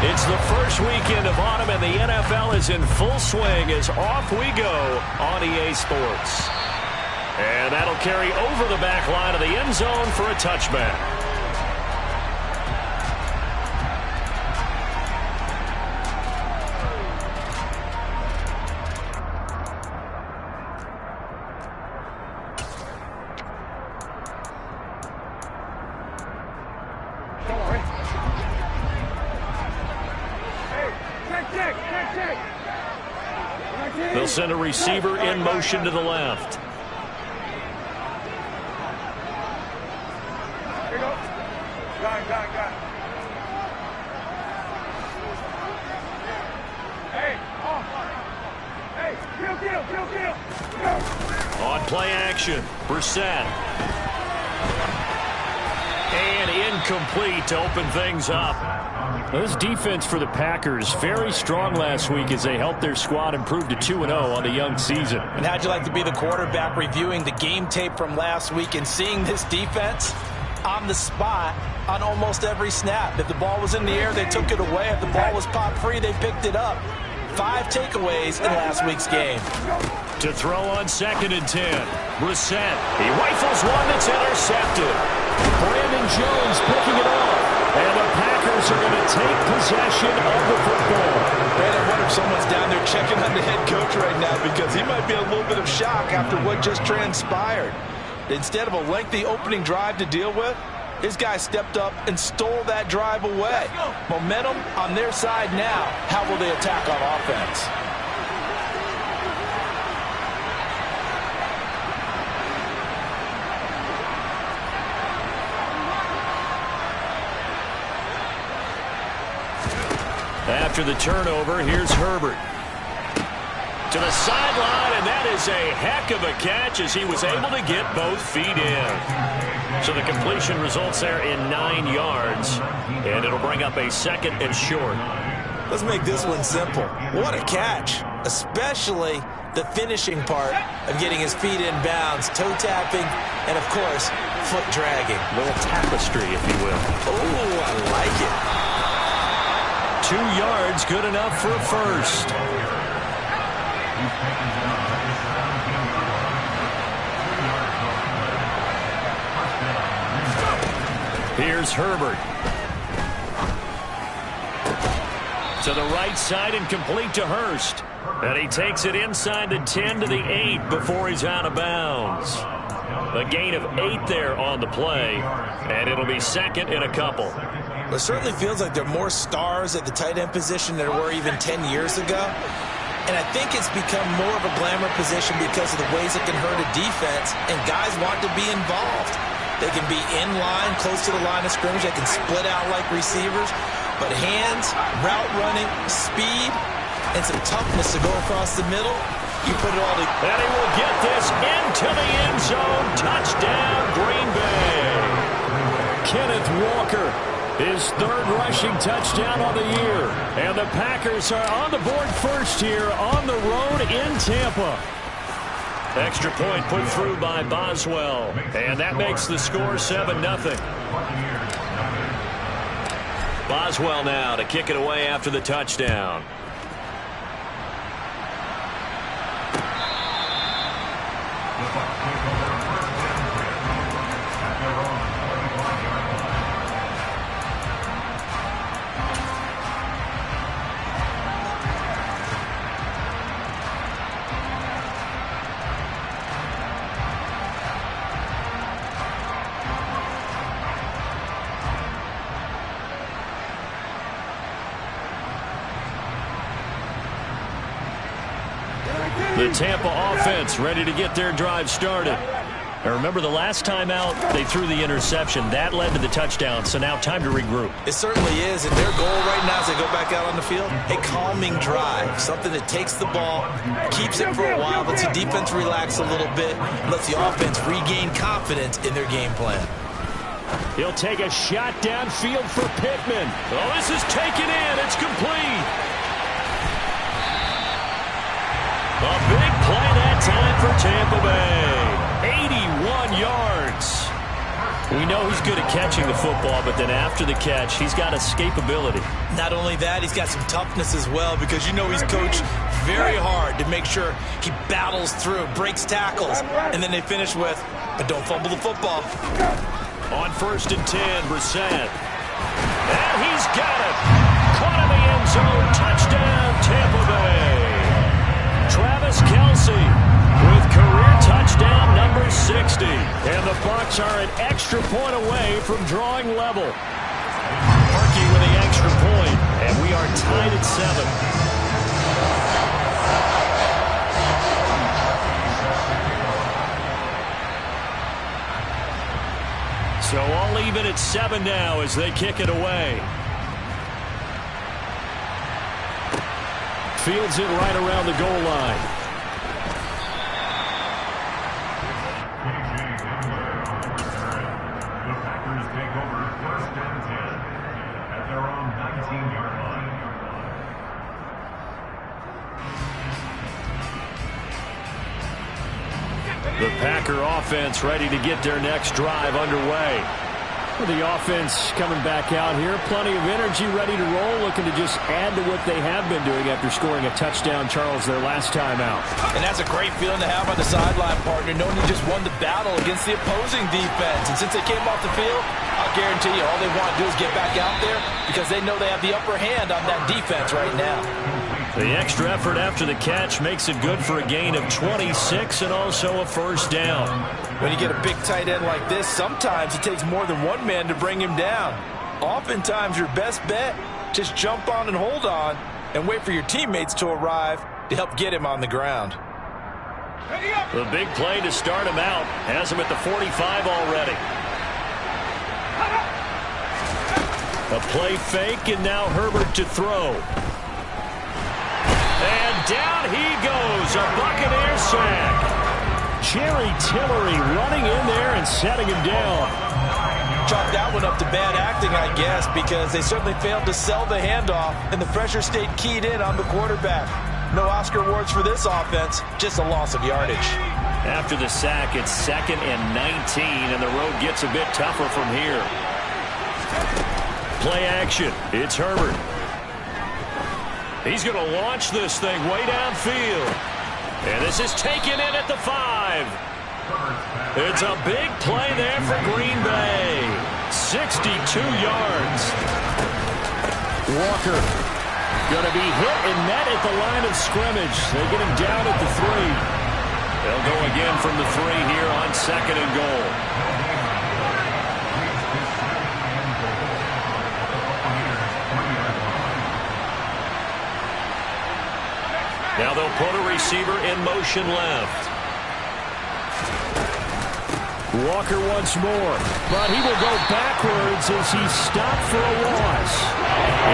It's the first weekend of autumn, and the NFL is in full swing as off we go on EA Sports. And that'll carry over the back line of the end zone for a touchback. They'll send a receiver in motion to the left. On play action, Brissett. And incomplete to open things up. This defense for the Packers, very strong last week as they helped their squad improve to 2-0 on the young season. And how'd you like to be the quarterback reviewing the game tape from last week and seeing this defense on the spot on almost every snap? If the ball was in the air, they took it away. If the ball was popped free, they picked it up. 5 takeaways in last week's game. To throw on 2nd and 10. Brissett. He rifles one that's intercepted. Brandon Jones picking it off. And the Packers are going to take possession of the football. Man, I wonder if someone's down there checking on the head coach right now because he might be in a little bit of shock after what just transpired. Instead of a lengthy opening drive to deal with, his guy stepped up and stole that drive away. Momentum on their side now. How will they attack on offense? After the turnover, here's Herbert. To the sideline, and that is a heck of a catch as he was able to get both feet in. So the completion results there in 9 yards, and it'll bring up a 2nd and short. Let's make this one simple. What a catch, especially the finishing part of getting his feet in bounds, toe tapping, and of course, foot dragging. A little tapestry, if you will. Oh, I like it. 2 yards, good enough for a first. Here's Herbert. To the right side and complete to Hurst. And he takes it inside the 10 to the 8 before he's out of bounds. A gain of 8 there on the play, and it'll be 2nd and a couple. It certainly feels like there are more stars at the tight end position than there were even 10 years ago. And I think it's become more of a glamour position because of the ways it can hurt a defense, and guys want to be involved. They can be in line, close to the line of scrimmage. They can split out like receivers. But hands, route running, speed, and some toughness to go across the middle, you put it all together. And he will get this into the end zone. Touchdown, Green Bay. Kenneth Walker, his 3rd rushing touchdown on the year. And the Packers are on the board first here on the road in Tampa. Extra point put through by Boswell. And that makes the score 7-0. Boswell now to kick it away after the touchdown. The Tampa offense ready to get their drive started. Now remember, the last time out, they threw the interception. That led to the touchdown, so now time to regroup. It certainly is, and their goal right now as they go back out on the field, a calming drive, something that takes the ball, keeps it for a while, lets the defense relax a little bit, lets the offense regain confidence in their game plan. He'll take a shot downfield for Pittman. Oh, this is taken in. It's complete. A big play that time for Tampa Bay. 81 yards. We know he's good at catching the football, but then after the catch, he's got escapability. Not only that, he's got some toughness as well, because you know he's coached very hard to make sure he battles through, breaks tackles, and then they finish with, but don't fumble the football. On 1st and 10, Brissett. And he's got it. Caught in the end zone. Touchdown, Tampa Bay. Travis Kelce with career touchdown number 60. And the Bucs are an extra point away from drawing level. Markey with the extra point, and we are tied at 7. So all even at 7 now as they kick it away. Fields it right around the goal line. The Packers take over 1st and 10 at their own 19-yard line. The Packer offense ready to get their next drive underway. The offense coming back out here. Plenty of energy, ready to roll, looking to just add to what they have been doing after scoring a touchdown, Charles, their last time out. And that's a great feeling to have on the sideline, partner, knowing you just won the battle against the opposing defense. And since they came off the field, I'll guarantee you all they want to do is get back out there because they know they have the upper hand on that defense right now. The extra effort after the catch makes it good for a gain of 26 and also a 1st down. When you get a big tight end like this, sometimes it takes more than one man to bring him down. Oftentimes, your best bet, just jump on and hold on and wait for your teammates to arrive to help get him on the ground. The big play to start him out has him at the 45 already. A play fake, and now Herbert to throw. And down he goes, a Buccaneer sack. Jerry Tillery running in there and setting him down. Chalk that one up to bad acting, I guess, because they certainly failed to sell the handoff, and the pressure stayed keyed in on the quarterback. No Oscar awards for this offense, just a loss of yardage. After the sack, it's 2nd and 19, and the road gets a bit tougher from here. Play action. It's Herbert. He's going to launch this thing way downfield. And this is taken in at the 5. It's a big play there for Green Bay. 62 yards. Walker going to be hit and met at the line of scrimmage. They get him down at the 3. They'll go again from the 3 here on 2nd and goal. Now they'll put a receiver in motion left. Walker once more, but he will go backwards as he's stopped for a loss.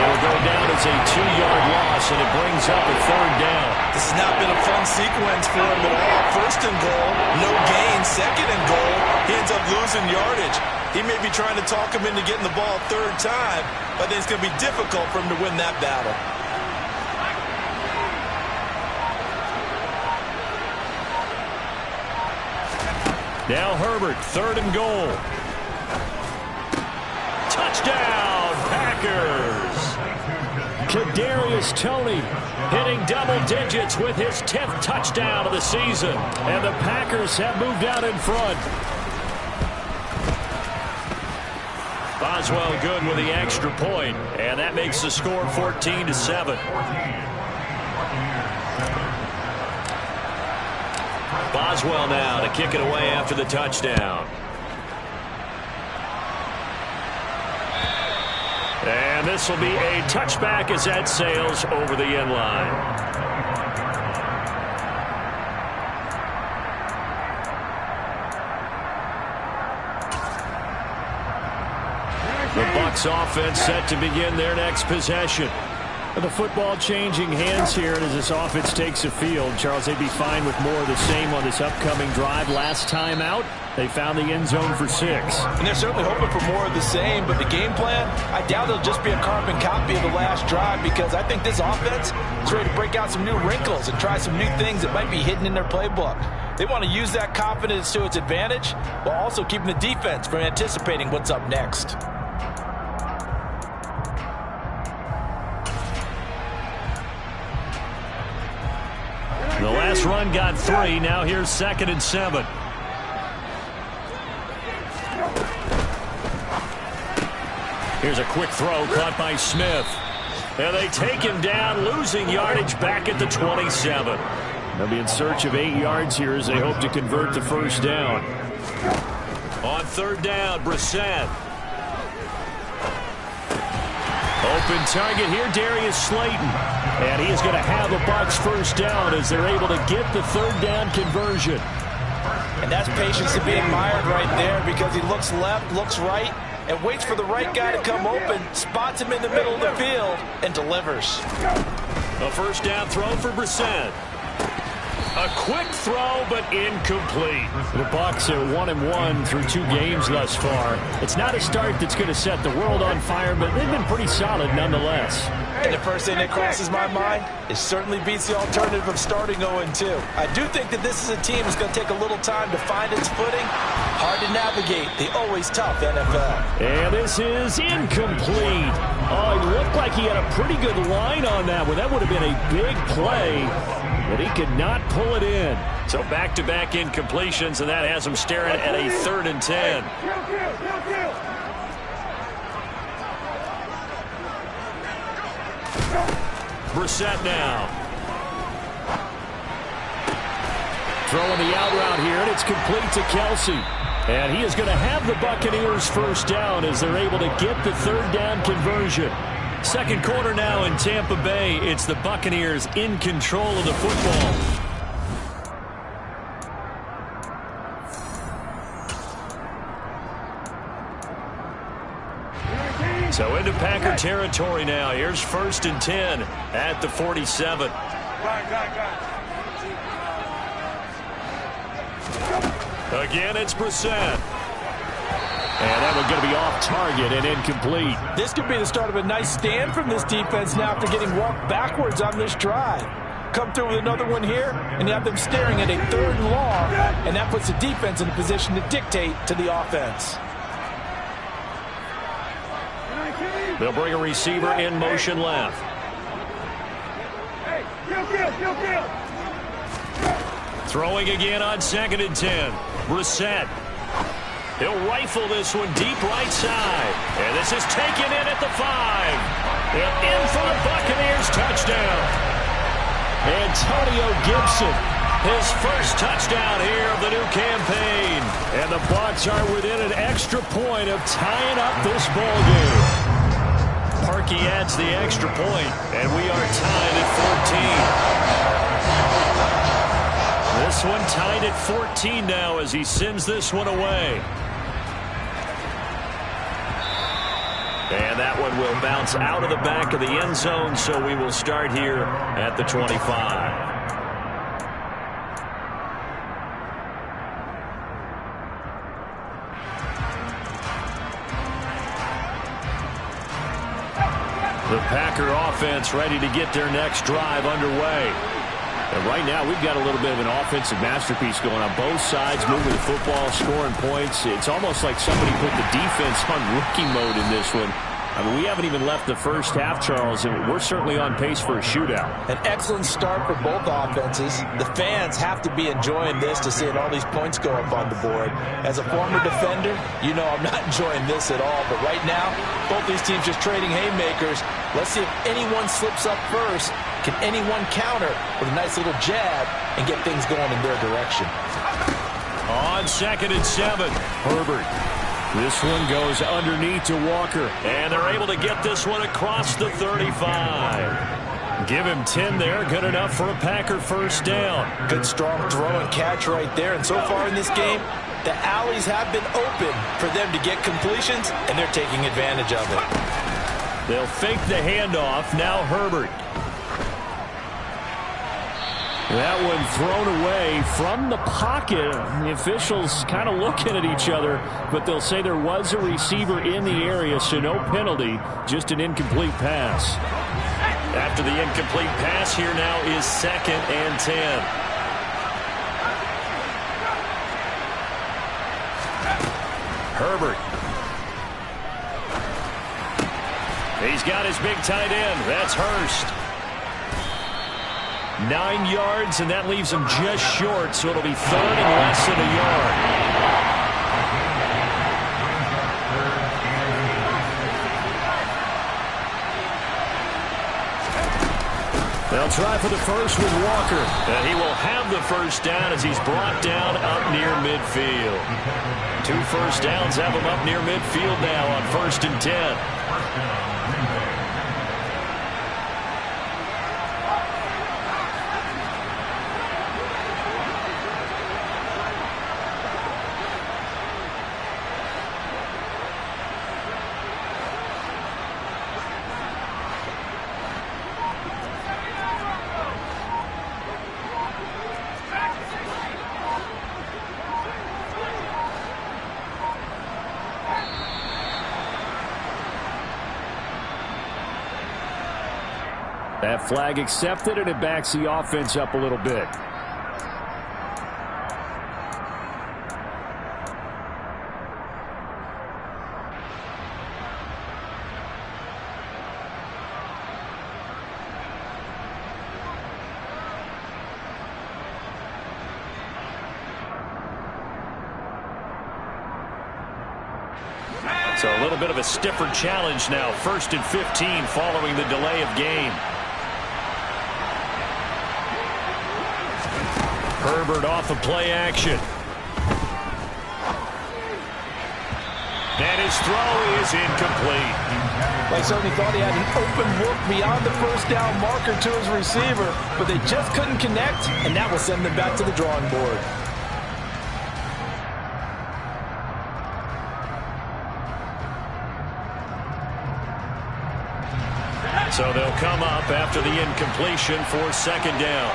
It'll go down as a 2-yard loss, and it brings up a 3rd down. This has not been a fun sequence for him at all. 1st and goal, no gain. 2nd and goal, he ends up losing yardage. He may be trying to talk him into getting the ball a 3rd time, but I think it's going to be difficult for him to win that battle. Now Herbert, 3rd and goal. Touchdown, Packers! Kadarius Toney hitting double digits with his 10th touchdown of the season. And the Packers have moved out in front. Boswell good with the extra point, and that makes the score 14-7. Boswell now to kick it away after the touchdown. And this will be a touchback as that sails over the end line. The Bucs offense set to begin their next possession. The football changing hands here, and as this offense takes the field, Charles, they'd be fine with more of the same on this upcoming drive. Last time out, they found the end zone for 6. And they're certainly hoping for more of the same, but the game plan, I doubt it'll just be a carbon copy of the last drive, because I think this offense is ready to break out some new wrinkles and try some new things that might be hidden in their playbook. They want to use that confidence to its advantage while also keeping the defense from anticipating what's up next. The last run got 3. Now here's 2nd and 7. Here's a quick throw caught by Smith. And they take him down, losing yardage back at the 27. They'll be in search of 8 yards here as they hope to convert the first down. On 3rd down, Brissett. Open target here, Darius Slayton. And he is going to have a Bucs first down as they're able to get the 3rd down conversion. And that's patience to be admired right there, because he looks left, looks right, and waits for the right guy to come open, spots him in the middle of the field, and delivers. A first down throw for Brissett. A quick throw, but incomplete. The Bucs are 1-1 through 2 games thus far. It's not a start that's going to set the world on fire, but they've been pretty solid nonetheless. And the first thing that crosses my mind is certainly beats the alternative of starting 0-2. I do think that this is a team that's going to take a little time to find its footing. Hard to navigate the always tough NFL. And this is incomplete. Oh, it looked like he had a pretty good line on that one. That would have been a big play, but he could not pull it in. So back-to-back incompletions, and that has him staring at a 3rd and 10. Brissett now. Throwing the out route here, and it's complete to Kelsey. And he is going to have the Buccaneers first down as they're able to get the 3rd down conversion. Second quarter now in Tampa Bay. It's the Buccaneers in control of the football. So into Packer territory now. Here's 1st and 10 at the 47. Again, it's Brissett. And that one's going to be off target and incomplete. This could be the start of a nice stand from this defense now after getting walked backwards on this drive. Come through with another one here, and you have them staring at a 3rd and long, and that puts the defense in a position to dictate to the offense. They'll bring a receiver in motion left. Throwing again on 2nd and 10. Brissett. He'll rifle this one deep right side. And this is taken in at the 5. And in for the Buccaneers touchdown. Antonio Gibson, his first touchdown here of the new campaign. And the Bucs are within an extra point of tying up this ball game. Parkey adds the extra point, and we are tied at 14. This one tied at 14 now as he sends this one away. And that one will bounce out of the back of the end zone, so we will start here at the 25. The Packer offense ready to get their next drive underway. And right now, we've got a little bit of an offensive masterpiece going on both sides, moving the football, scoring points. It's almost like somebody put the defense on rookie mode in this one. I mean, we haven't even left the first half, Charles, and we're certainly on pace for a shootout. An excellent start for both offenses. The fans have to be enjoying this to see all these points go up on the board. As a former defender, you know I'm not enjoying this at all. But right now, both these teams just trading haymakers. Let's see if anyone slips up first. Can anyone counter with a nice little jab and get things going in their direction? On 2nd and 7, Herbert. This one goes underneath to Walker. And they're able to get this one across the 35. Give him 10 there. Good enough for a Packer first down. Good strong throw and catch right there. And so far in this game, the alleys have been open for them to get completions, and they're taking advantage of it. They'll fake the handoff. Now Herbert. That one thrown away from the pocket. The officials kind of looking at each other, but they'll say there was a receiver in the area, so no penalty, just an incomplete pass. After the incomplete pass, here now is 2nd and 10. Herbert. He's got his big tight end. That's Hurst. 9 yards, and that leaves him just short, so it'll be third and less than a yard. They'll try for the first with Walker. And he will have the first down as he's brought down up near midfield. 2 first downs have him up near midfield now on 1st and 10. That flag accepted, and it backs the offense up a little bit. So a little bit of a stiffer challenge now. 1st and 15 following the delay of game. Herbert off of play action. And his throw is incomplete. Like certainly thought he had an open look beyond the first down marker to his receiver, but they just couldn't connect, and that will send them back to the drawing board. So they'll come up after the incompletion for 2nd down.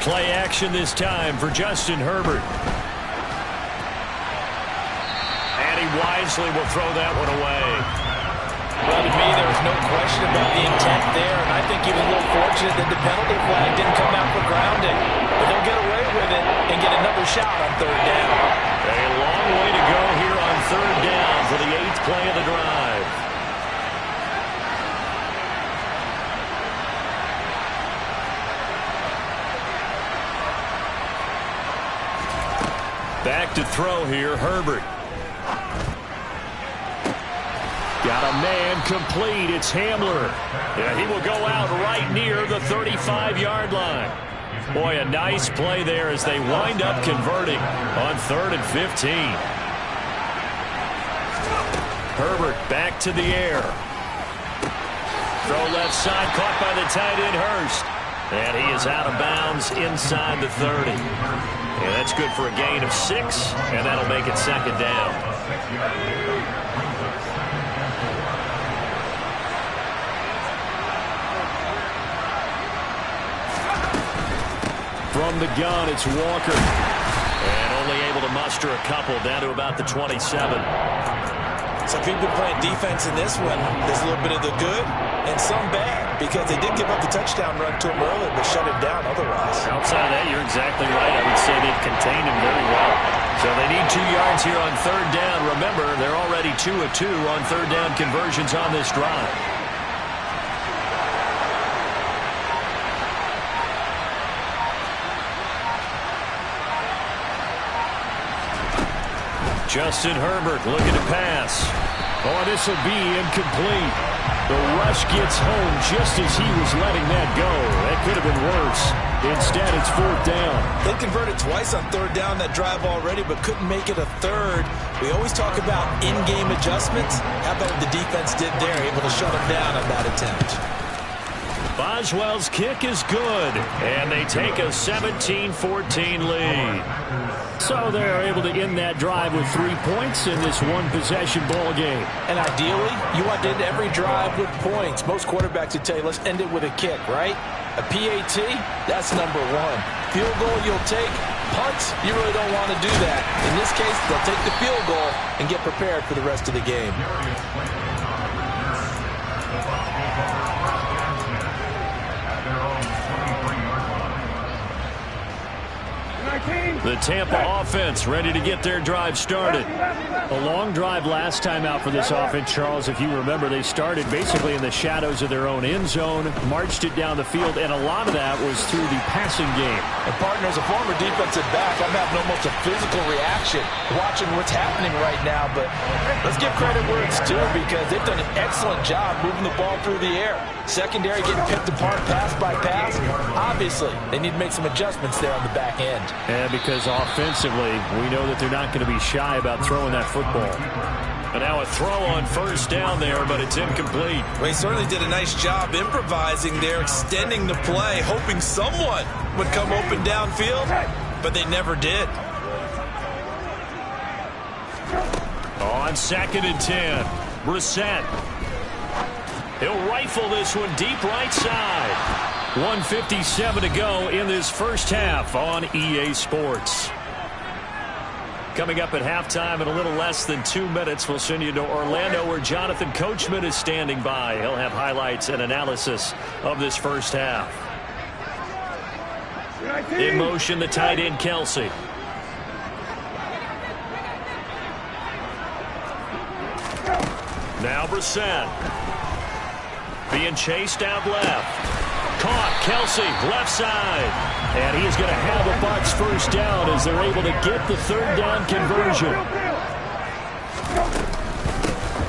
Play action this time for Justin Herbert. And he wisely will throw that one away. Well, to me, there was no question about the intent there, and I think he was a little fortunate that the penalty flag didn't come out for grounding. But they'll get away with it and get another shot on 3rd down. A long way to go here on 3rd down for the 8th play of the drive. Back to throw here, Herbert. Got a man complete. It's Hamler. Yeah, he will go out right near the 35-yard line. Boy, a nice play there as they wind up converting on 3rd and 15. Herbert back to the air. Throw left side, caught by the tight end Hurst. And he is out of bounds inside the 30. And that's good for a gain of 6, and that'll make it 2nd down. From the gun, it's Walker. And only able to muster a couple down to about the 27. So if you've been playing defense in this one, there's a little bit of the good and some bad, because they did give up the touchdown run to him earlier, but shut him down otherwise. Outside of that, you're exactly right. I would say they've contained him very well. So they need 2 yards here on 3rd down. Remember, they're already 2 of 2 on 3rd down conversions on this drive. Justin Herbert looking to pass. Oh, this will be incomplete. The rush gets home just as he was letting that go. That could have been worse. Instead, it's 4th down. They converted twice on 3rd down that drive already, but couldn't make it a 3rd. We always talk about in-game adjustments. How about what the defense did there, able to shut them down on that attempt. Boswell's kick is good, and they take a 17-14 lead. So they're able to end that drive with 3 points in this one-possession ball game. And ideally, you want to end every drive with points. Most quarterbacks would tell you, let's end it with a kick, right? A PAT, that's number 1. Field goal you'll take. Punts, you really don't want to do that. In this case, they'll take the field goal and get prepared for the rest of the game. The Tampa offense ready to get their drive started. A long drive last time out for this offense, Charles. If you remember, they started basically in the shadows of their own end zone, marched it down the field, and a lot of that was through the passing game. And partner, as a former defensive back, I'm having almost a physical reaction watching what's happening right now. But let's give credit where it's due, because they've done an excellent job moving the ball through the air. Secondary getting picked apart pass by pass. Obviously, they need to make some adjustments there on the back end. And because offensively, we know that they're not going to be shy about throwing that football. And now a throw on first down there, but it's incomplete. Well, he certainly did a nice job improvising there, extending the play, hoping someone would come open downfield, but they never did. On 2nd and 10, Brissett. He'll rifle this one deep right side. 1:57 to go in this first half on EA Sports. Coming up at halftime in a little less than 2 minutes, we'll send you to Orlando, where Jonathan Coachman is standing by. He'll have highlights and analysis of this first half. In motion, the tight end, Kelsey. Now Brissett. Being chased out left. Caught, Kelsey, left side. And he is going to have a Bucs first down as they're able to get the third down conversion.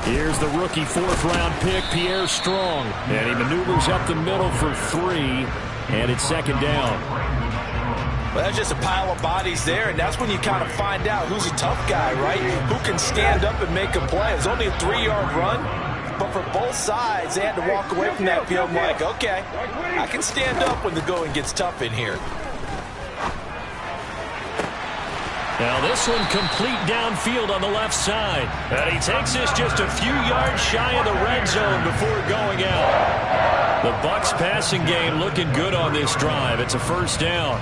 Here's the rookie fourth-round pick, Pierre Strong. And he maneuvers up the middle for 3, and it's 2nd down. Well, that's just a pile of bodies there, and that's when you kind of find out who's a tough guy, right? Who can stand up and make a play. It was only a 3-yard run. But for both sides, they had to walk away from that field like, okay, I can stand up when the going gets tough in here. Now this one complete downfield on the left side. And he takes this just a few yards shy of the red zone before going out. The Bucs passing game looking good on this drive. It's a first down.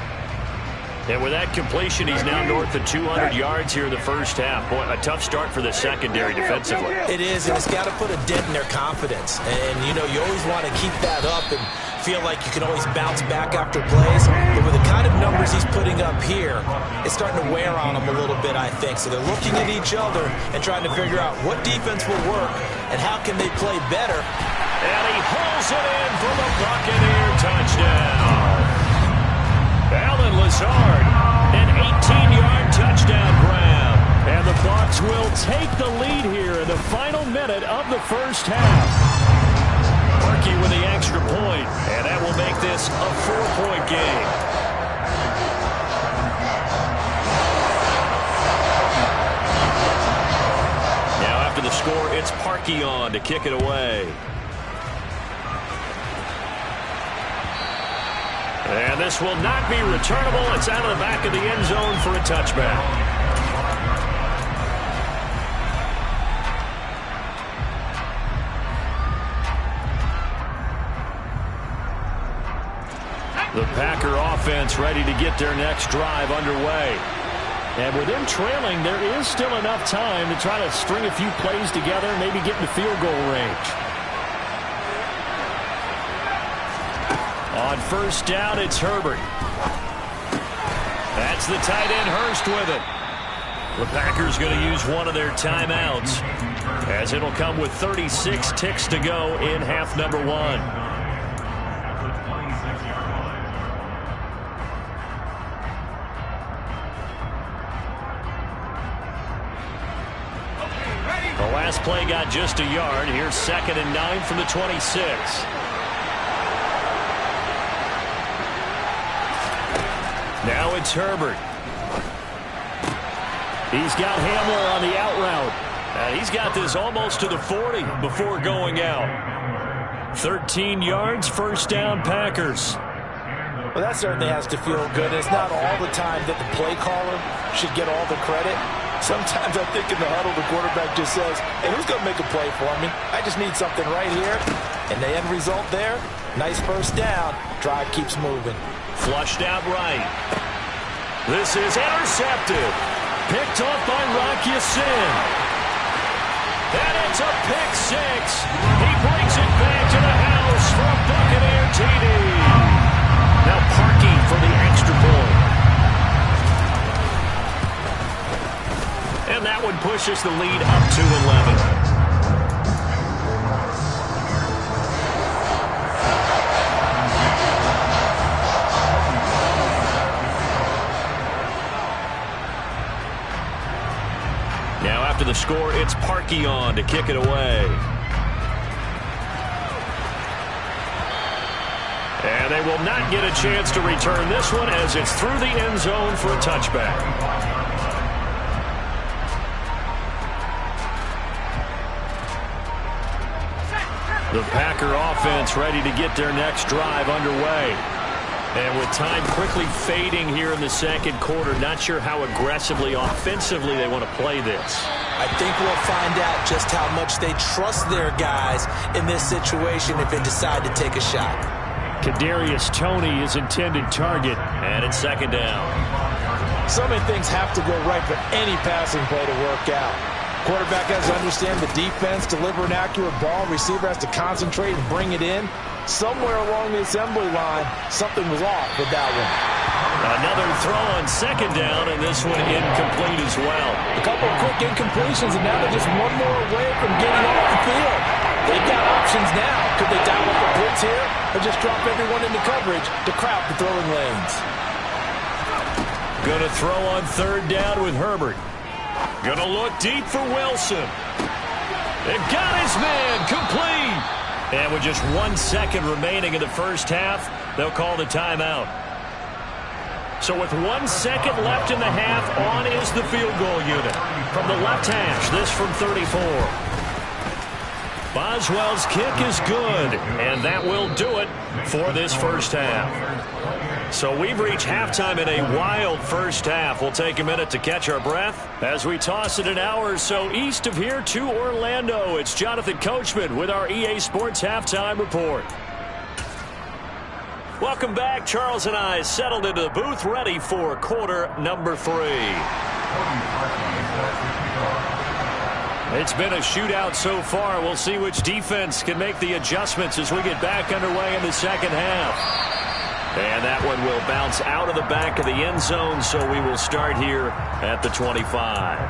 And with that completion, he's now north of 200 yards here in the first half. Boy, a tough start for the secondary defensively. It is, and it's got to put a dent in their confidence. And, you know, you always want to keep that up and feel like you can always bounce back after plays. But with the kind of numbers he's putting up here, it's starting to wear on them a little bit, I think. So they're looking at each other and trying to figure out what defense will work and how can they play better. And he hauls it in for the Buccaneer touchdown. Alan Lazard, an 18-yard touchdown grab. And the Bucs will take the lead here in the final minute of the first half. Parkey with the extra point, and that will make this a 4-point game. Now after the score, it's Parkey on to kick it away. And this will not be returnable. It's out of the back of the end zone for a touchback. The Packer offense ready to get their next drive underway. And with them trailing, there is still enough time to try to string a few plays together and maybe get in the field goal range. On first down, it's Herbert. That's the tight end, Hurst, with it. The Packers going to use one of their timeouts, as it'll come with 36 ticks to go in half number 1. The last play got just a yard. Here's 2nd and 9 from the 26. Now it's Herbert. He's got Hamler on the out route. He's got this almost to the 40 before going out. 13 yards, first down, Packers. Well, that certainly has to feel good. It's not all the time that the play caller should get all the credit. Sometimes I think in the huddle, the quarterback just says, hey, who's going to make a play for me? I just need something right here. And the end result there, nice first down. Drive keeps moving. Flushed out right. This is intercepted. Picked off by Rocky Sin. And it's a pick 6. He brings it back to the house for a Buccaneer TD. Now Parkey for the extra point. And that one pushes the lead up to 11. Now after the score, it's Parkey on to kick it away. And they will not get a chance to return this one as it's through the end zone for a touchback. The Packer offense ready to get their next drive underway. And with time quickly fading here in the second quarter, not sure how aggressively, offensively they want to play this. I think we'll find out just how much they trust their guys in this situation if they decide to take a shot. Kadarius Toney is intended target, and it's second down. So many things have to go right for any passing play to work out. Quarterback has to understand the defense, deliver an accurate ball. Receiver has to concentrate and bring it in. Somewhere along the assembly line, something was off with that one. Another throw on second down, and this one incomplete as well. A couple of quick incompletions, and now they're just one more away from getting off the field. They've got options now. Could they dial up a blitz here, or just drop everyone into coverage to crowd the throwing lanes? Going to throw on third down with Herbert. Going to look deep for Wilson. They've got his man complete. And with just 1 second remaining in the first half, they'll call the timeout. So with 1 second left in the half, on is the field goal unit. From the left hash, this from 34. Boswell's kick is good, and that will do it for this first half. So we've reached halftime in a wild first half. We'll take a minute to catch our breath as we toss it an hour or so east of here to Orlando. It's Jonathan Coachman with our EA Sports Halftime Report. Welcome back. Charles and I settled into the booth ready for quarter number 3. It's been a shootout so far. We'll see which defense can make the adjustments as we get back underway in the second half. And that one will bounce out of the back of the end zone, so we will start here at the 25.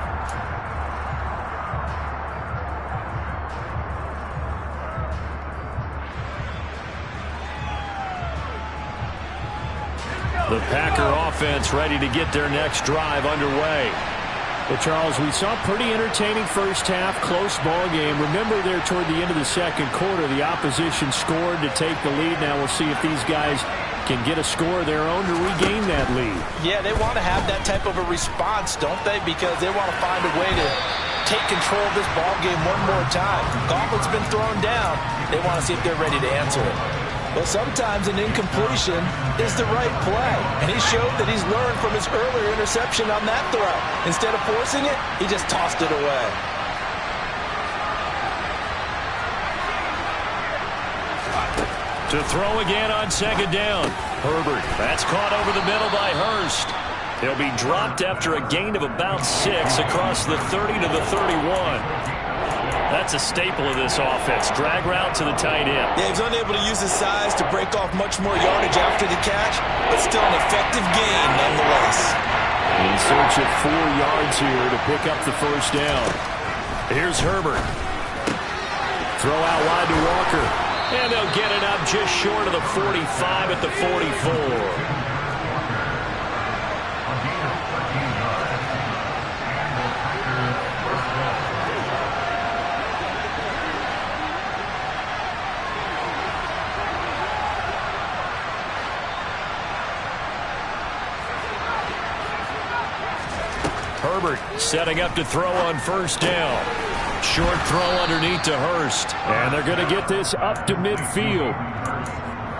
The Packer offense ready to get their next drive underway. Well, Charles, we saw a pretty entertaining first half, close ball game. Remember there toward the end of the second quarter, the opposition scored to take the lead. Now we'll see if these guys can get a score of their own to regain that lead. Yeah, they want to have that type of a response, don't they? Because they want to find a way to take control of this ball game one more time. Gauntlet's been thrown down. They want to see if they're ready to answer it. Well, sometimes an incompletion is the right play. And he showed that he's learned from his earlier interception on that throw. Instead of forcing it, he just tossed it away. To throw again on second down. Herbert. That's caught over the middle by Hurst. He'll be dropped after a gain of about 6 across the 30 to the 31. That's a staple of this offense. Drag route to the tight end. Yeah, he's unable to use his size to break off much more yardage after the catch, but still an effective gain nonetheless. In search of 4 yards here to pick up the first down. Here's Herbert. Throw out wide to Walker. And they'll get it up just short of the 45 at the 44. Herbert setting up to throw on first down. Short throw underneath to Hurst. And they're going to get this up to midfield.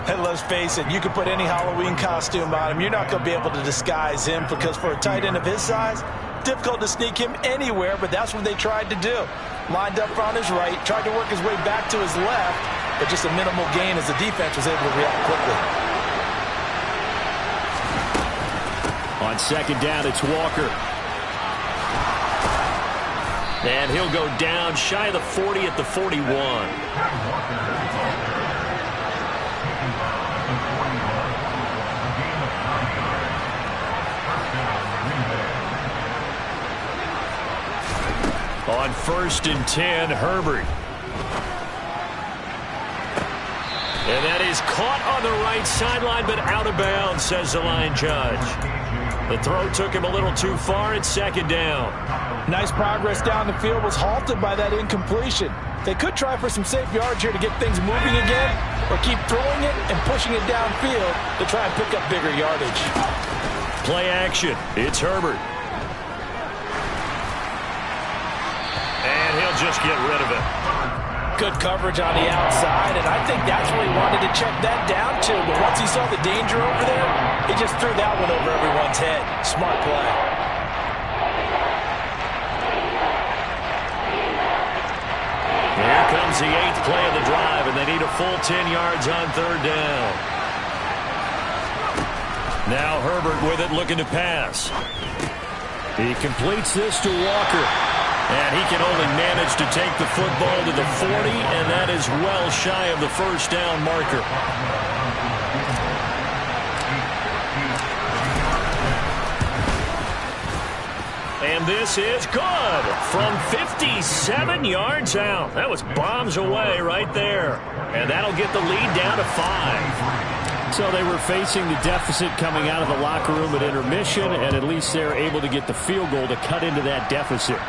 And let's face it, you can put any Halloween costume on him. You're not going to be able to disguise him because for a tight end of his size, difficult to sneak him anywhere, but that's what they tried to do. Lined up on his right, tried to work his way back to his left, but just a minimal gain as the defense was able to react quickly. On second down, it's Walker. And he'll go down shy of the 40 at the 41. On 1st and 10, Herbert. And that is caught on the right sideline, but out of bounds, says the line judge. The throw took him a little too far. It's 2nd down. Nice progress down the field was halted by that incompletion. They could try for some safe yards here to get things moving again, or keep throwing it and pushing it downfield to try and pick up bigger yardage. Play action. It's Herbert. And he'll just get rid of it. Good coverage on the outside, and I think that's where he wanted to check that down to. But once he saw the danger over there, he just threw that one over everyone's head. Smart play. Here comes the 8th play of the drive, and they need a full 10 yards on 3rd down. Now Herbert with it, looking to pass. He completes this to Walker. And he can only manage to take the football to the 40, and that is well shy of the 1st down marker. And this is good from 57 yards out. That was bombs away right there. And that'll get the lead down to 5. So they were facing the deficit coming out of the locker room at intermission, and at least they're able to get the field goal to cut into that deficit.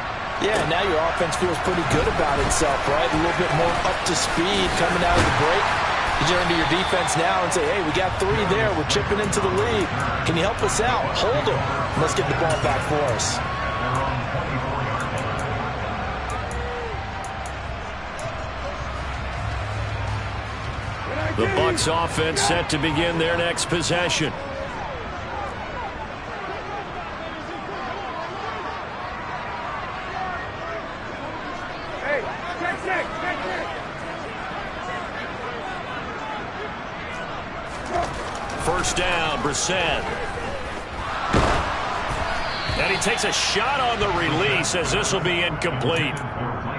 Yeah, now your offense feels pretty good about itself, right? A little bit more up to speed coming out of the break. You turn to your defense now and say, hey, we got 3 there. We're chipping into the lead. Can you help us out? Hold them. Let's get the ball back for us. The Bucs offense set to begin their next possession. First down, Brissett. And he takes a shot on the release as this will be incomplete.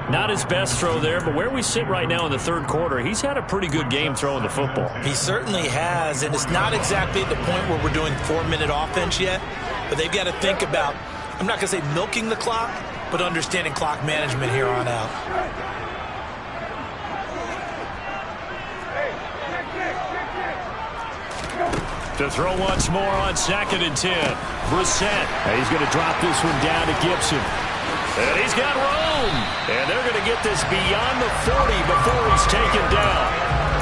Not his best throw there, but where we sit right now in the 3rd quarter, he's had a pretty good game throwing the football. He certainly has, and it's not exactly at the point where we're doing 4-minute offense yet, but they've got to think about, I'm not going to say milking the clock, but understanding clock management here on out. To throw once more on 2nd and 10. Brissett. And he's going to drop this one down to Gibson. And he's got room. And they're going to get this beyond the 40 before he's taken down.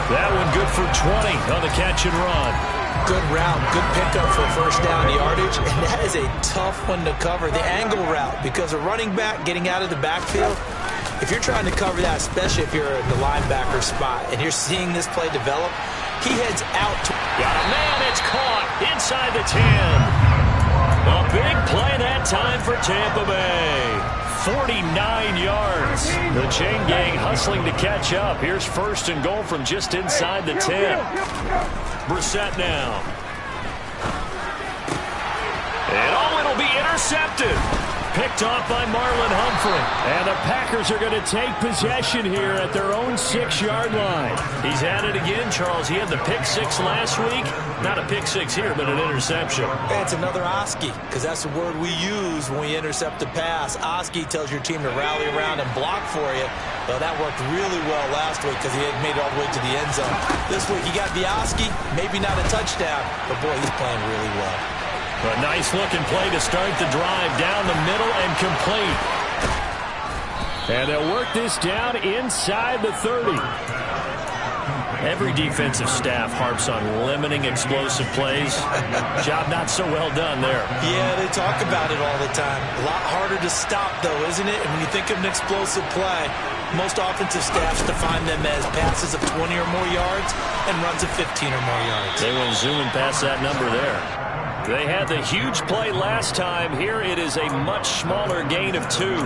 That one good for 20 on the catch and run. Good route, good pickup for 1st down yardage. And that is a tough one to cover, the angle route, because a running back getting out of the backfield, if you're trying to cover that, especially if you're in the linebacker spot, and you're seeing this play develop, he heads out. Got a man, it's caught inside the 10. A big play that time for Tampa Bay. 49 yards. The chain gang hustling to catch up. Here's 1st and goal from just inside the 10. Brissett now. And it'll be intercepted. Picked off by Marlon Humphrey. And the Packers are going to take possession here at their own 6-yard line. He's at it again, Charles. He had the pick 6 last week. Not a pick 6 here, but an interception. That's another Oski, because that's the word we use when we intercept a pass. Oski tells your team to rally around and block for you. Well, that worked really well last week because he had made it all the way to the end zone. This week he got the Oski, maybe not a touchdown, but boy, he's playing really well. A nice-looking play to start the drive down the middle and complete. And they'll work this down inside the 30. Every defensive staff harps on limiting explosive plays. Job not so well done there. Yeah, they talk about it all the time. A lot harder to stop, though, isn't it? And when you think of an explosive play, most offensive staffs define them as passes of 20 or more yards and runs of 15 or more yards. They went zooming past that number there. They had the huge play last time. Here it is a much smaller gain of 2.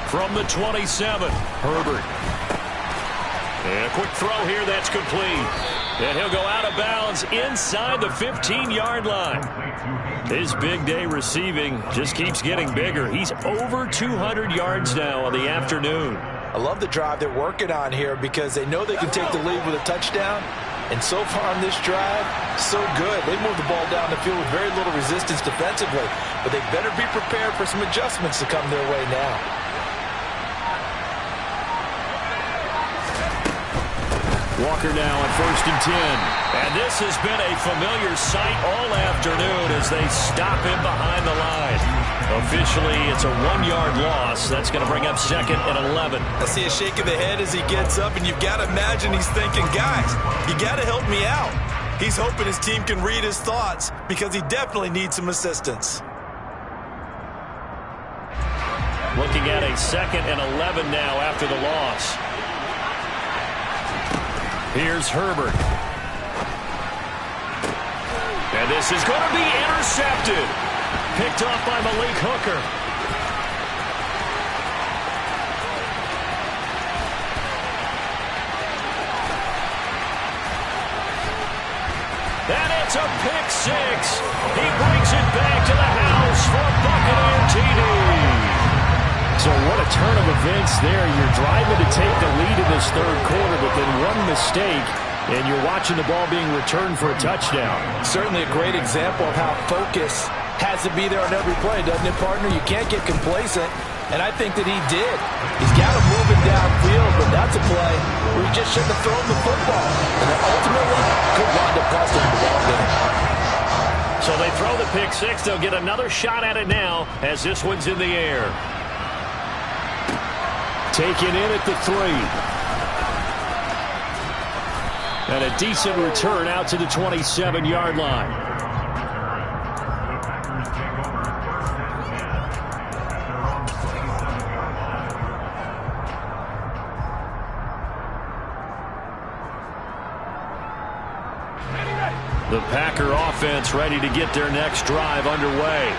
From the 27, Herbert. And a quick throw here that's complete. And he'll go out of bounds inside the 15-yard line. His big day receiving just keeps getting bigger. He's over 200 yards now on the afternoon. I love the drive they're working on here because they know they can take the lead with a touchdown. And so far on this drive, so good. They move the ball down the field with very little resistance defensively. But they better be prepared for some adjustments to come their way now. Walker now on 1st and 10. And this has been a familiar sight all afternoon as they stop him behind the line. Officially, it's a 1-yard loss. That's going to bring up 2nd and 11. I see a shake of the head as he gets up, and you've got to imagine he's thinking, guys, you got to help me out. He's hoping his team can read his thoughts because he definitely needs some assistance. Looking at a 2nd and 11 now after the loss. Here's Herbert. And this is going to be intercepted. Picked off by Malik Hooker. And it's a pick six. He brings it back to the house for a Buccaneer TD. So what a turn of events there. You're driving to take the lead in this third quarter, but then one mistake, and you're watching the ball being returned for a touchdown. Certainly a great example of how focus has to be there on every play, doesn't it, partner? You can't get complacent, and I think that he did. He's got to move it downfield, but that's a play where he just shouldn't have thrown the football. And then ultimately, could wind up costing him the ball game. So they throw the pick six. They'll get another shot at it now as this one's in the air. Taken in at the 3. And a decent return out to the 27-yard line. The Packer offense ready to get their next drive underway.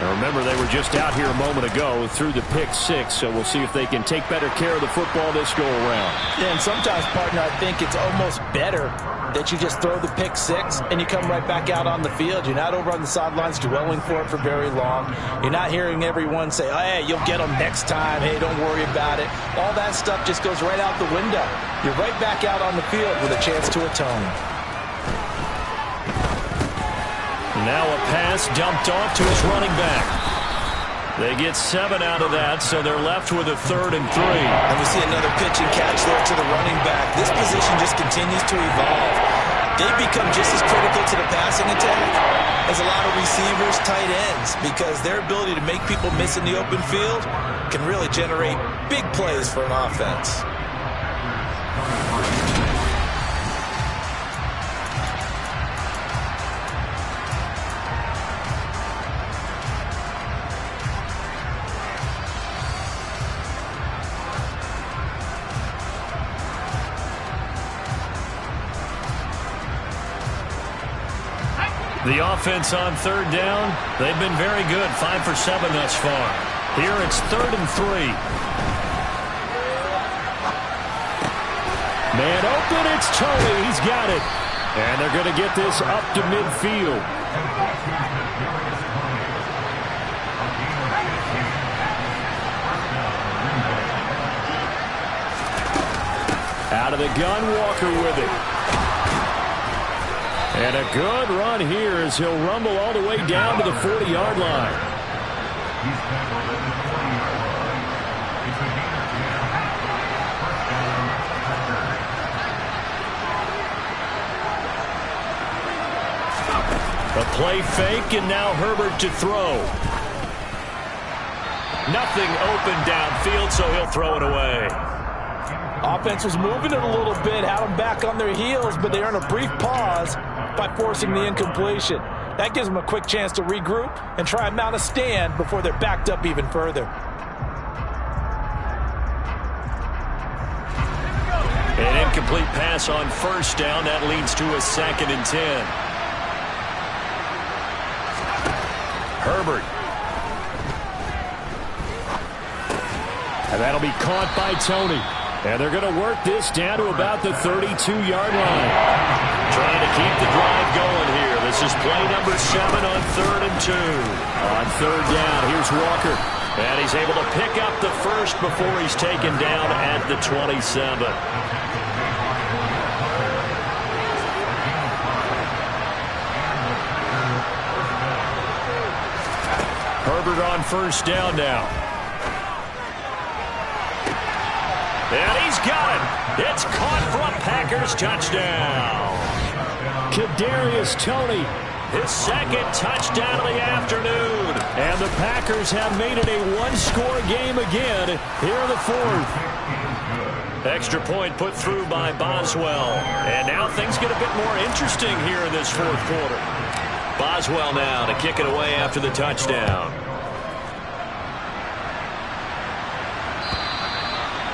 Now remember, they were just out here a moment ago through the pick six, so we'll see if they can take better care of the football this go-around. Yeah, and sometimes, partner, I think it's almost better that you just throw the pick six and you come right back out on the field. You're not over on the sidelines dwelling for it for very long. You're not hearing everyone say, oh, hey, you'll get them next time. Hey, don't worry about it. All that stuff just goes right out the window. You're right back out on the field with a chance to atone. Now a pass dumped off to his running back. They get 7 out of that, so they're left with a 3rd and 3. And we see another pitch and catch there to the running back. This position just continues to evolve. They become just as critical to the passing attack as a lot of receivers, tight ends, because their ability to make people miss in the open field can really generate big plays for an offense. The offense on 3rd down, they've been very good, 5 for 7 thus far. Here it's 3rd and 3. Man open, it's Tony, he's got it. And they're going to get this up to midfield. Out of the gun, Walker with it. And a good run here as he'll rumble all the way down to the 40-yard line. A play fake, and now Herbert to throw. Nothing open downfield, so he'll throw it away. Offense was moving it a little bit, had them back on their heels, but they earn a brief pause by forcing the incompletion. That gives them a quick chance to regroup and try and mount a stand before they're backed up even further. An incomplete pass on 1st down. That leads to a 2nd and 10. Herbert. And that'll be caught by Tony. And they're going to work this down to about the 32-yard line. Trying to keep the drive going here. This is play number 7 on 3rd and 2. On 3rd down, here's Walker. And he's able to pick up the first before he's taken down at the 27. Herbert on 1st down now. And he's got it. It's caught for a Packers touchdown. Kadarius Toney, His 2nd touchdown of the afternoon. and the Packers have made it a one-score game again here in the 4th. Extra point put through by Boswell. And now things get a bit more interesting here in this 4th quarter. Boswell now to kick it away after the touchdown.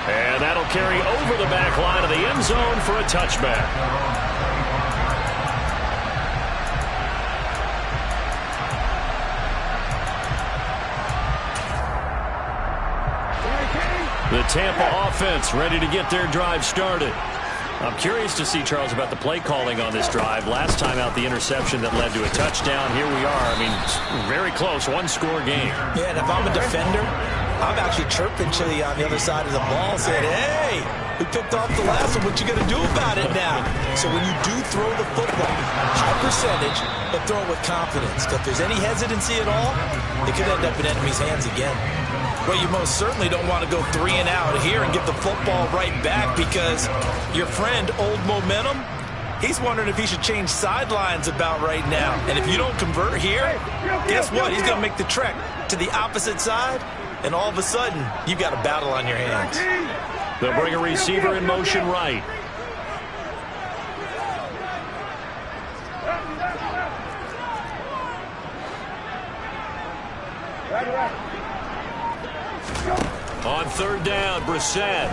And that'll carry over the back line of the end zone for a touchback. The Tampa offense ready to get their drive started. I'm curious to see, Charles, about the play calling on this drive. Last time out, the interception that led to a touchdown. Here we are. I mean, very close, one-score game. Yeah, and if I'm a defender, I'm actually chirping Chili on the other side of the ball, saying, hey, we picked off the last one. What you going to do about it now? So when you do throw the football, high percentage, but throw it with confidence. Because if there's any hesitancy at all, it could end up in enemy's hands again. Well, you most certainly don't want to go 3 and out here and get the football right back, because your friend, Old Momentum, he's wondering if he should change sidelines about right now. And if you don't convert here, guess what? He's going to make the trek to the opposite side, and all of a sudden, you've got a battle on your hands. They'll bring a receiver in motion right. On 3rd down, Brissett.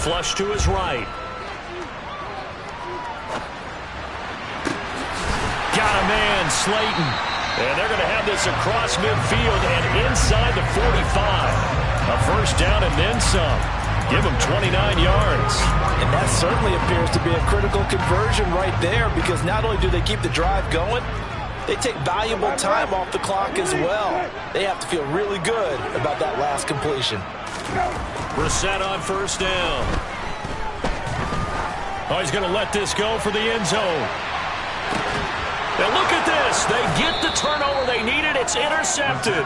Flush to his right. Got a man, Slayton. And they're going to have this across midfield and inside the 45. A first down and then some. Give them 29 yards. And that certainly appears to be a critical conversion right there, because not only do they keep the drive going, they take valuable time off the clock as well. They have to feel really good about that last completion. Brissett on 1st down. Oh, he's going to let this go for the end zone. Now look at this. They get the turnover they needed. It's intercepted.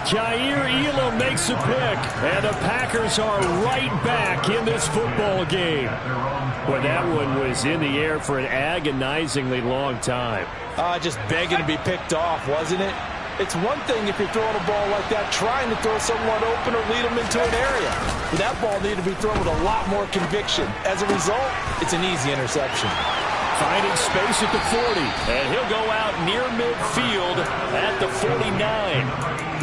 Jair Elam makes a pick, and the Packers are right back in this football game. Well, that one was in the air for an agonizingly long time. Just begging to be picked off, wasn't it? It's one thing if you're throwing a ball like that, trying to throw someone open or lead them into an area. But that ball needed to be thrown with a lot more conviction. As a result, it's an easy interception. Finding space at the 40. And he'll go out near midfield at the 49.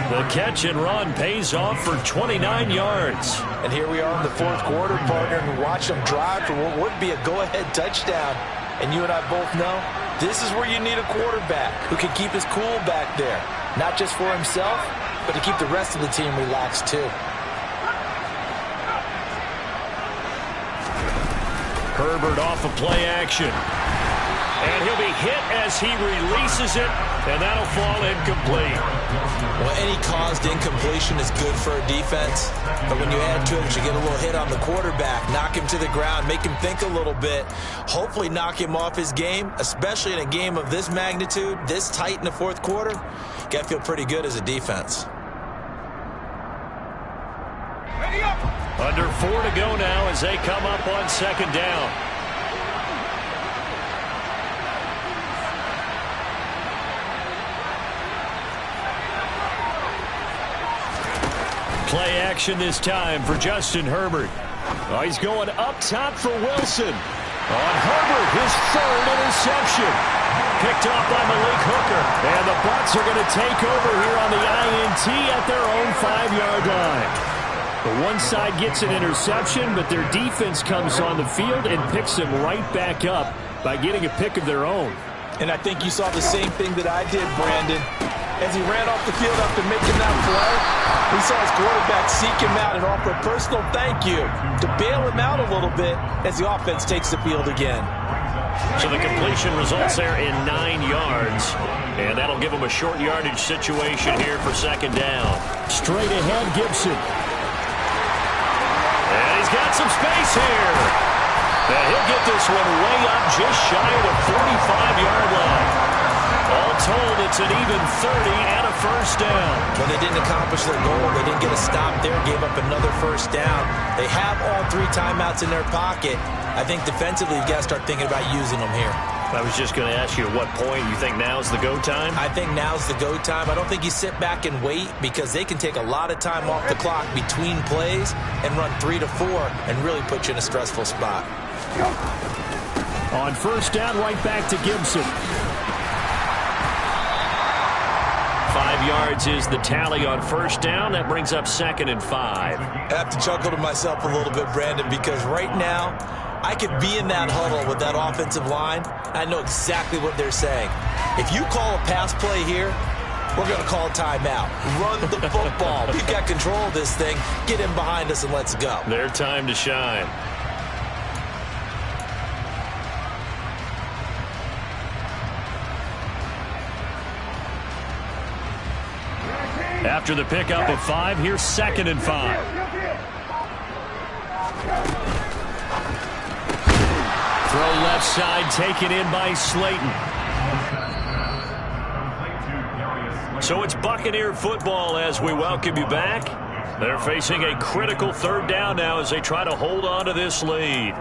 The catch and run pays off for 29 yards. And here we are in the 4th quarter, partner, and watch them drive for what would be a go-ahead touchdown. And you and I both know this is where you need a quarterback who can keep his cool back there. Not just for himself, but to keep the rest of the team relaxed too. Herbert off of play action. And he'll be hit as he releases it, and that'll fall incomplete. Well, any caused incompletion is good for a defense, but when you add to it, you get a little hit on the quarterback, knock him to the ground, make him think a little bit, hopefully knock him off his game, especially in a game of this magnitude, this tight in the 4th quarter. Got to feel pretty good as a defense. Under 4 to go now as they come up on 2nd down. Play action this time for Justin Herbert. Oh, he's going up top for Wilson. On Herbert, his 3rd interception. Picked off by Malik Hooker. And the Bucs are going to take over here on the INT at their own 5-yard line. The one side gets an interception, but their defense comes on the field and picks them right back up by getting a pick of their own. And I think you saw the same thing that I did, Brandon. as he ran off the field after making that play. We saw his quarterback seek him out and offer a personal thank you to bail him out a little bit as the offense takes the field again. So the completion results there in 9 yards. And that'll give him a short yardage situation here for second down. Straight ahead, Gibson. And he's got some space here. And he'll get this one way up just shy of the 45-yard line. All told, it's an even 30 and a first down. Well, they didn't accomplish their goal. They didn't get a stop there, gave up another first down. They have all 3 timeouts in their pocket. I think defensively, you've got to start thinking about using them here. I was just going to ask you at what point you think now's the go time? I think now's the go time. I don't think you sit back and wait because they can take a lot of time off the clock between plays and run 3 to 4 and really put you in a stressful spot. On first down, right back to Gibson. 5 yards is the tally on first down. That brings up 2nd and 5. I have to chuckle to myself a little bit, Brandon, because right now I could be in that huddle with that offensive line. I know exactly what they're saying. If you call a pass play here, we're going to call a timeout. Run the football. We've got control of this thing. Get in behind us and let's go. Their time to shine. After the pickup of 5, here's 2nd and 5. Throw left side, taken in by Slayton. So it's Buccaneer football as we welcome you back. They're facing a critical 3rd down now as they try to hold on to this lead.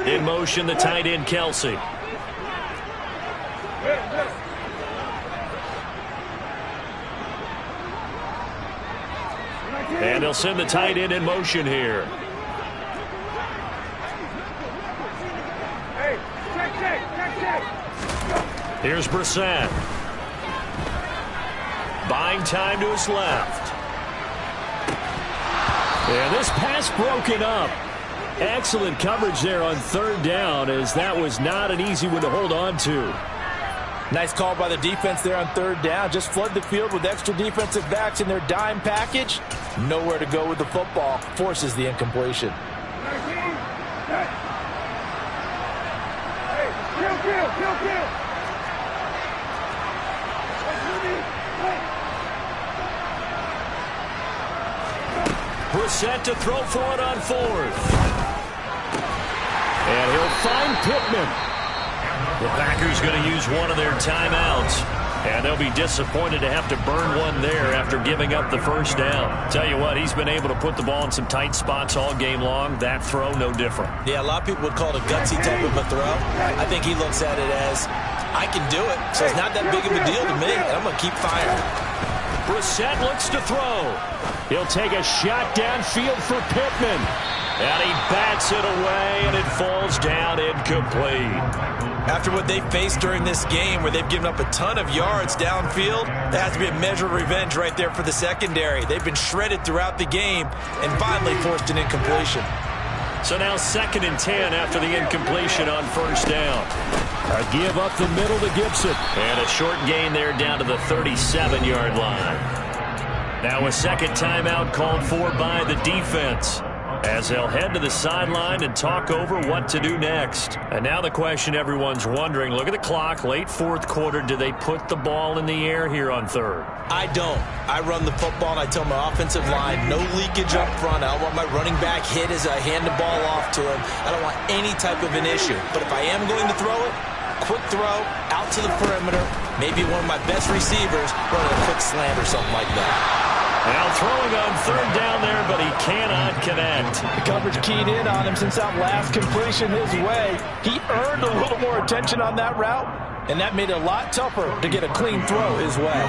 In motion, the tight end, Kelsey. And they'll send the tight end in motion here. Here's Brissett. Buying time to his left. And this pass broken up. Excellent coverage there on 3rd down, as that was not an easy one to hold on to. Nice call by the defense there on 3rd down. Just flood the field with extra defensive backs in their dime package. Nowhere to go with the football. Forces the incompletion. Brissett to throw for it on 4th. And he'll find Pittman. The Packers going to use one of their timeouts. And they'll be disappointed to have to burn one there after giving up the first down. Tell you what, he's been able to put the ball in some tight spots all game long. That throw, no different. Yeah, a lot of people would call it a gutsy type of a throw. I think he looks at it as, I can do it, so it's not that big of a deal to me, and I'm going to keep firing. Brissett looks to throw. He'll take a shot downfield for Pittman. And he bats it away, and it falls down incomplete. After what they faced during this game where they've given up a ton of yards downfield, there has to be a measure of revenge right there for the secondary. They've been shredded throughout the game and finally forced an incompletion. So now 2nd and 10 after the incompletion on first down. A give up the middle to Gibson. And a short gain there down to the 37-yard line. Now a second timeout called for by the defense, as they'll head to the sideline and talk over what to do next. And now the question everyone's wondering, look at the clock, late 4th quarter, do they put the ball in the air here on 3rd? I don't. I run the football and I tell my offensive line, no leakage up front. I don't want my running back hit as I hand the ball off to him. I don't want any type of an issue. But if I am going to throw it, quick throw, out to the perimeter, maybe one of my best receivers running a quick slant or something like that. Now throwing on 3rd down there, but he cannot connect. The coverage keyed in on him since that last completion his way. He earned a little more attention on that route, and that made it a lot tougher to get a clean throw his way.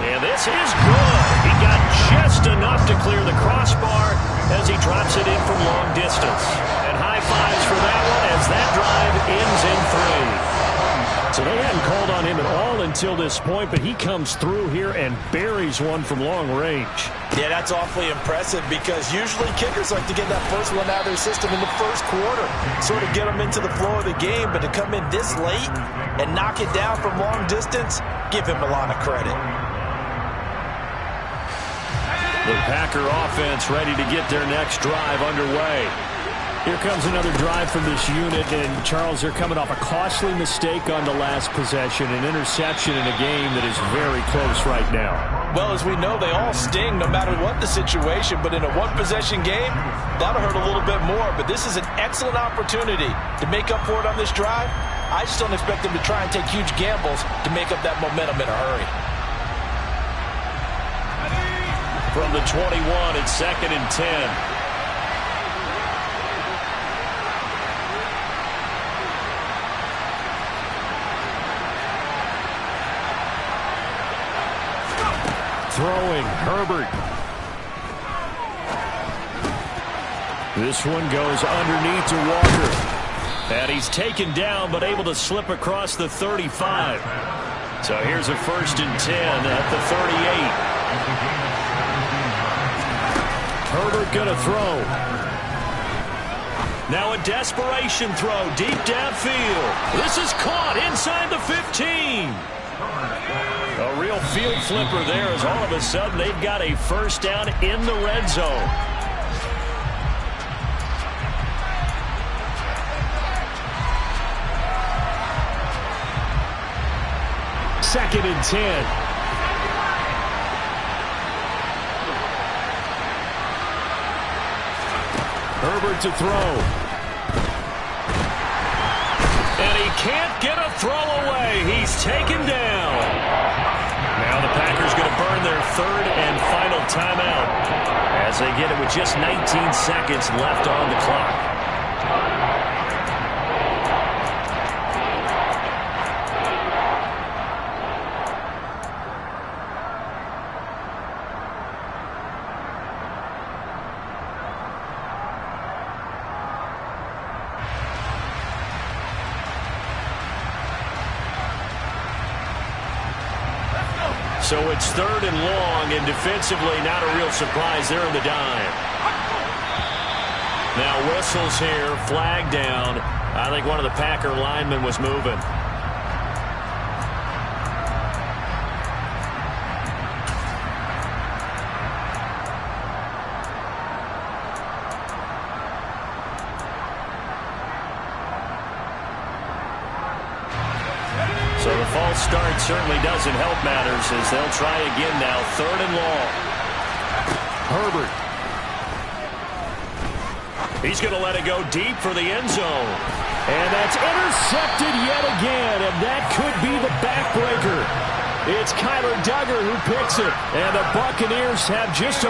And this is good. He got just enough enough to clear the crossbar as he drops it in from long distance. And high fives for that one as that drive ends in 3. So they hadn't called on him at all until this point, but he comes through here and buries one from long range. Yeah, that's awfully impressive because usually kickers like to get that first one out of their system in the first quarter, sort of get them into the flow of the game, but to come in this late and knock it down from long distance, give him a lot of credit. The Packer offense ready to get their next drive underway. Here comes another drive from this unit, and Charles, they're coming off a costly mistake on the last possession, an interception in a game that is very close right now. Well, as we know, they all sting no matter what the situation, but in a one-possession game, that'll hurt a little bit more. But this is an excellent opportunity to make up for it on this drive. I just don't expect them to try and take huge gambles to make up that momentum in a hurry. From the 21, it's 2nd and 10. Throwing, Herbert. This one goes underneath to Walker. And he's taken down, but able to slip across the 35. So here's a 1st and 10 at the 38. Herbert gonna throw. Now a desperation throw deep downfield. This is caught inside the 15. A real field flipper there as all of a sudden they've got a first down in the red zone. Second and 10. Herbert to throw. And he can't get a throw away. He's taken down. Now the Packers going to burn their 3rd and final timeout as they get it with just 19 seconds left on the clock. So it's 3rd and long, and defensively not a real surprise. They're in the dime. Now whistles here, flag down. I think one of the Packer linemen was moving. So the false start certainly doesn't help matters as they'll try again now. 3rd and long. Herbert. He's going to let it go deep for the end zone. And that's intercepted yet again, and that could be the backbreaker. It's Kyler Duggar who picks it, and the Buccaneers have just about